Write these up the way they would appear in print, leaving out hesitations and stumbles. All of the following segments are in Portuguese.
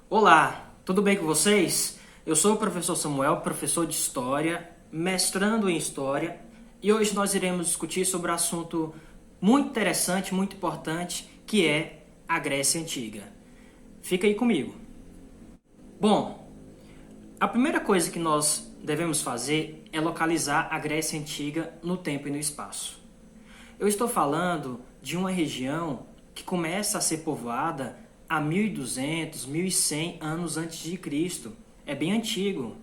Olá, tudo bem com vocês? Eu sou o professor Samuel, professor de História, mestrando em História, e hoje nós iremos discutir sobre um assunto muito interessante, muito importante, que é a Grécia Antiga. Fica aí comigo. Bom, a primeira coisa que nós devemos fazer é localizar a Grécia Antiga no tempo e no espaço. Eu estou falando de uma região que começa a ser povoada há 1200, 1100 anos antes de Cristo. É bem antigo.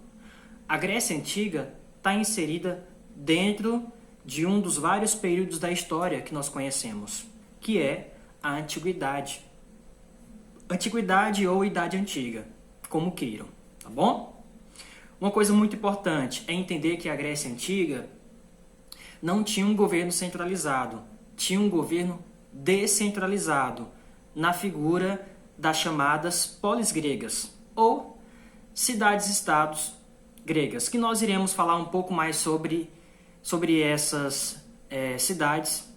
A Grécia Antiga está inserida dentro de um dos vários períodos da história que nós conhecemos, que é a Antiguidade. Antiguidade ou Idade Antiga, como queiram, tá bom? Uma coisa muito importante é entender que a Grécia Antiga não tinha um governo centralizado, tinha um governo descentralizado, na figura das chamadas polis gregas, ou cidades-estados gregas, que nós iremos falar um pouco mais sobre essas cidades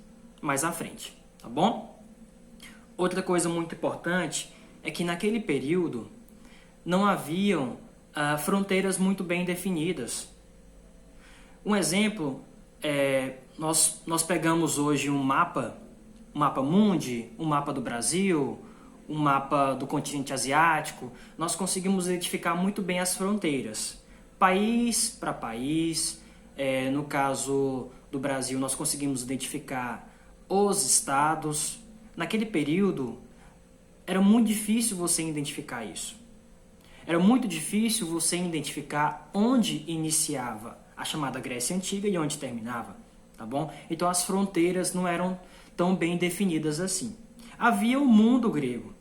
mais à frente, tá bom? Outra coisa muito importante é que naquele período não haviam fronteiras muito bem definidas. Um exemplo nós pegamos hoje um mapa mundi, um mapa do Brasil, um mapa do continente asiático. Nós conseguimos identificar muito bem as fronteiras, país para país. No caso do Brasil, nós conseguimos identificar os estados. Naquele período, era muito difícil você identificar isso. Era muito difícil você identificar onde iniciava a chamada Grécia Antiga e onde terminava, tá bom? Então as fronteiras não eram tão bem definidas assim. Havia o mundo grego.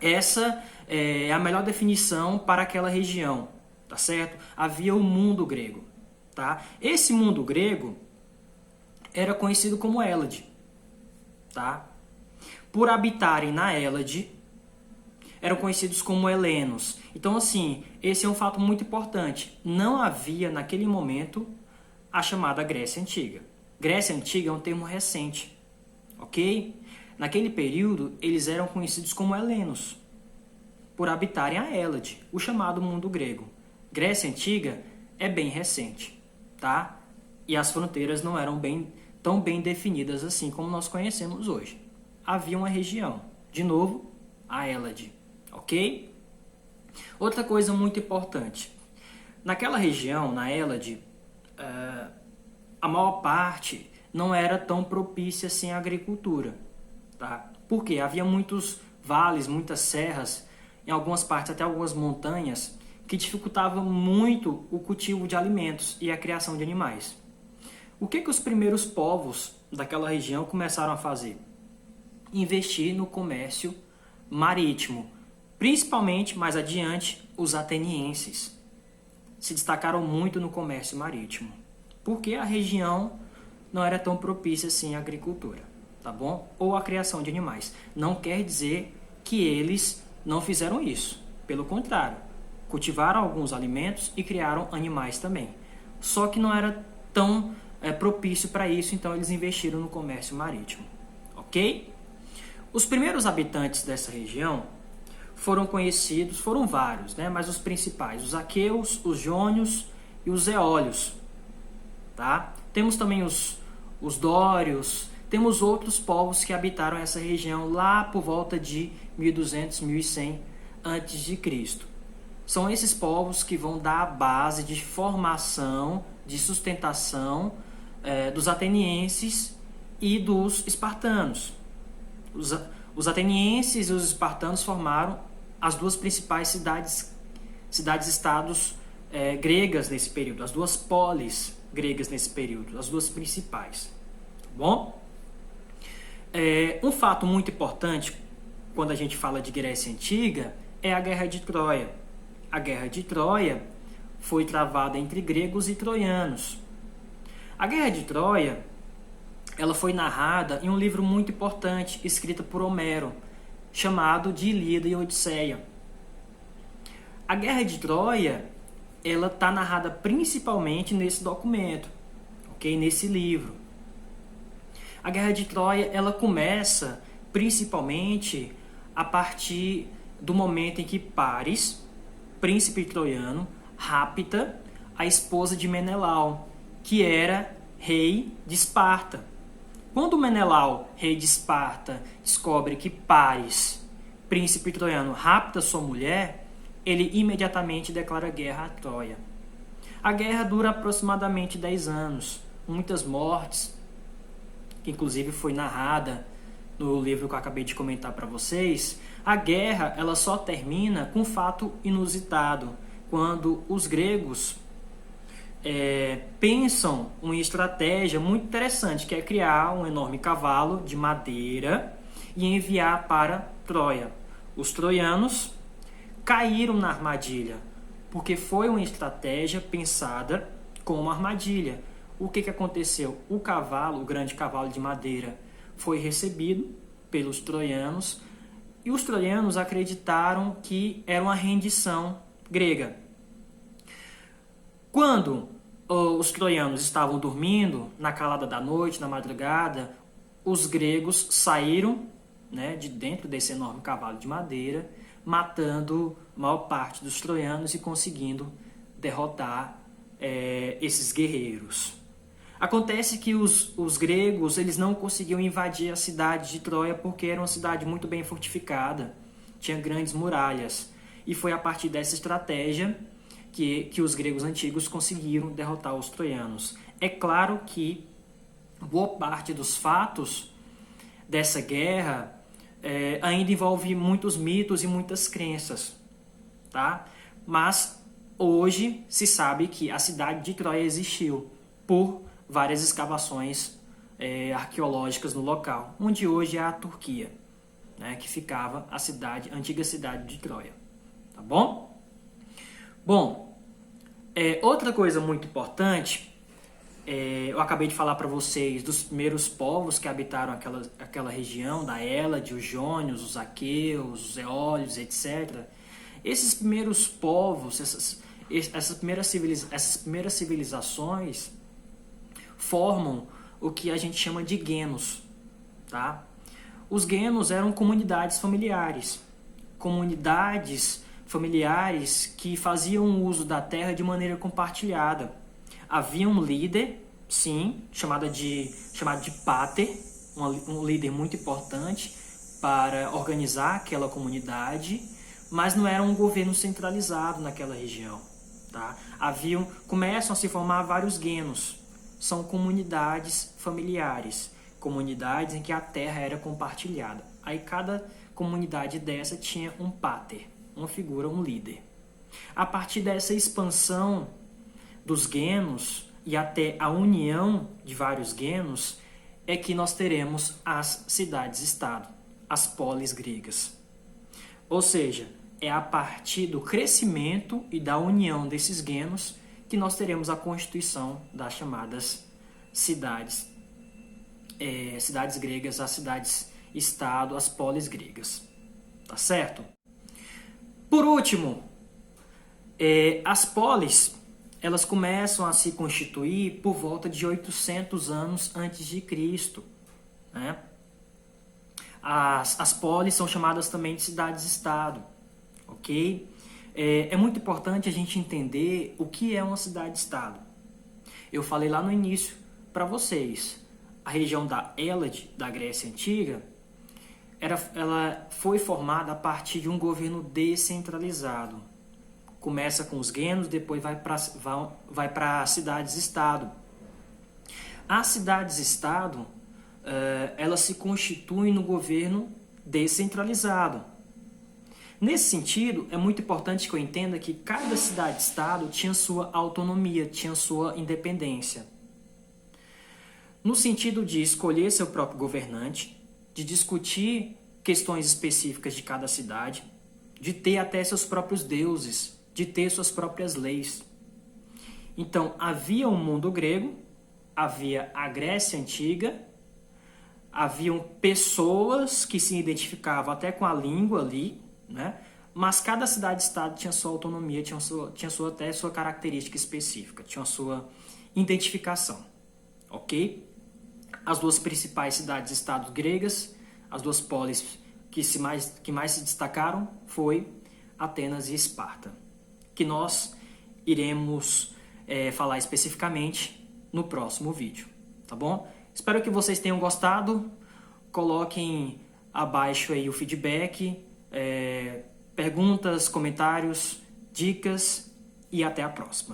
Essa é a melhor definição para aquela região, tá certo? Havia o mundo grego, tá? Esse mundo grego era conhecido como Hélade, tá? Por habitarem na Hélade, eram conhecidos como helenos. Então, assim, esse é um fato muito importante. Não havia, naquele momento, a chamada Grécia Antiga. Grécia Antiga é um termo recente, ok? Naquele período, eles eram conhecidos como helenos, por habitarem a Hélade, o chamado mundo grego. Grécia Antiga é bem recente, tá? E as fronteiras não eram tão bem definidas assim como nós conhecemos hoje. Havia uma região, de novo, a Hélade. Ok? Outra coisa muito importante. Naquela região, na Hélade, a maior parte não era tão propícia assim à agricultura. Tá? Porque havia muitos vales, muitas serras, em algumas partes até algumas montanhas, que dificultavam muito o cultivo de alimentos e a criação de animais. O que os primeiros povos daquela região começaram a fazer? Investir no comércio marítimo. Principalmente, mais adiante, os atenienses se destacaram muito no comércio marítimo, porque a região não era tão propícia assim à agricultura, tá bom? Ou à criação de animais. Não quer dizer que eles não fizeram isso. Pelo contrário, cultivaram alguns alimentos e criaram animais também. Só que não era tão propício para isso, então eles investiram no comércio marítimo, ok? Os primeiros habitantes dessa região foram vários, né? Mas os principais, os aqueus, os jônios e os eólios, tá? Temos também os dórios, temos outros povos que habitaram essa região lá por volta de 1200, 1100 antes de Cristo. São esses povos que vão dar a base de formação, de sustentação dos atenienses e dos espartanos. Os atenienses e os espartanos formaram as duas principais cidades-estados gregas nesse período, as duas polis gregas nesse período, as duas principais. Tá bom? Um fato muito importante quando a gente fala de Grécia Antiga é a Guerra de Troia. A Guerra de Troia foi travada entre gregos e troianos. A Guerra de Troia ela foi narrada em um livro muito importante, escrito por Homero, chamado de Ilíada e Odisseia. A Guerra de Troia, ela está narrada principalmente nesse documento, ok? Nesse livro. A Guerra de Troia, ela começa principalmente a partir do momento em que Paris, príncipe troiano, rapta a esposa de Menelau, que era rei de Esparta. Quando Menelau, rei de Esparta, descobre que Paris, príncipe troiano, rapta sua mulher, ele imediatamente declara guerra a Troia. A guerra dura aproximadamente 10 anos, muitas mortes, que inclusive foi narrada no livro que eu acabei de comentar para vocês. A guerra ela só termina com um fato inusitado, quando os gregos pensam uma estratégia muito interessante, que é criar um enorme cavalo de madeira e enviar para Troia. Os troianos caíram na armadilha, porque foi uma estratégia pensada como armadilha. O que aconteceu? O cavalo, o grande cavalo de madeira, foi recebido pelos troianos e os troianos acreditaram que era uma rendição grega. Quando os troianos estavam dormindo, na calada da noite, na madrugada, os gregos saíram, né, de dentro desse enorme cavalo de madeira, matando a maior parte dos troianos e conseguindo derrotar esses guerreiros. Acontece que os gregos eles não conseguiam invadir a cidade de Troia porque era uma cidade muito bem fortificada, tinha grandes muralhas. E foi a partir dessa estratégia que os gregos antigos conseguiram derrotar os troianos. É claro que boa parte dos fatos dessa guerra ainda envolve muitos mitos e muitas crenças, tá? Mas hoje se sabe que a cidade de Troia existiu por várias escavações arqueológicas no local, onde hoje é a Turquia, né, que ficava a antiga cidade de Troia. Tá bom? Bom, outra coisa muito importante, eu acabei de falar para vocês dos primeiros povos que habitaram aquela região, da Hélade, os jônios, os aqueus, os eólios, etc. Esses primeiros povos, essas primeiras civilizações formam o que a gente chama de guenos, tá? Os guenos eram comunidades familiares que faziam uso da terra de maneira compartilhada. Havia um líder, sim, chamado de pater, um líder muito importante para organizar aquela comunidade, mas não era um governo centralizado naquela região, tá? Começam a se formar vários guenos. São comunidades familiares, comunidades em que a terra era compartilhada. Aí cada comunidade dessa tinha um pater, uma figura, um líder. A partir dessa expansão dos guenos e até a união de vários guenos é que nós teremos as cidades-estado, as polis gregas. Ou seja, é a partir do crescimento e da união desses guenos que nós teremos a constituição das chamadas cidades gregas, as cidades-estado, as polis gregas. Tá certo? Por último, as polis, elas começam a se constituir por volta de 800 anos antes de Cristo, né? As polis são chamadas também de cidades-estado, ok? É muito importante a gente entender o que é uma cidade-estado. Eu falei lá no início para vocês, a região da Hélade, da Grécia Antiga, ela foi formada a partir de um governo descentralizado. Começa com os guenos, depois vai para cidades-estado. As cidades-estado, elas se constituem no governo descentralizado. Nesse sentido, é muito importante que eu entenda que cada cidade-estado tinha sua autonomia, tinha sua independência. No sentido de escolher seu próprio governante, de discutir questões específicas de cada cidade, de ter até seus próprios deuses, de ter suas próprias leis. Então, havia um mundo grego, havia a Grécia Antiga, haviam pessoas que se identificavam até com a língua ali, né? Mas cada cidade-estado tinha sua autonomia, tinha até sua característica específica, tinha a sua identificação, ok? As duas principais cidades-estados gregas, as duas polis que mais se destacaram foi Atenas e Esparta, que nós iremos falar especificamente no próximo vídeo, tá bom? Espero que vocês tenham gostado. Coloquem abaixo aí o feedback, perguntas, comentários, dicas e até a próxima.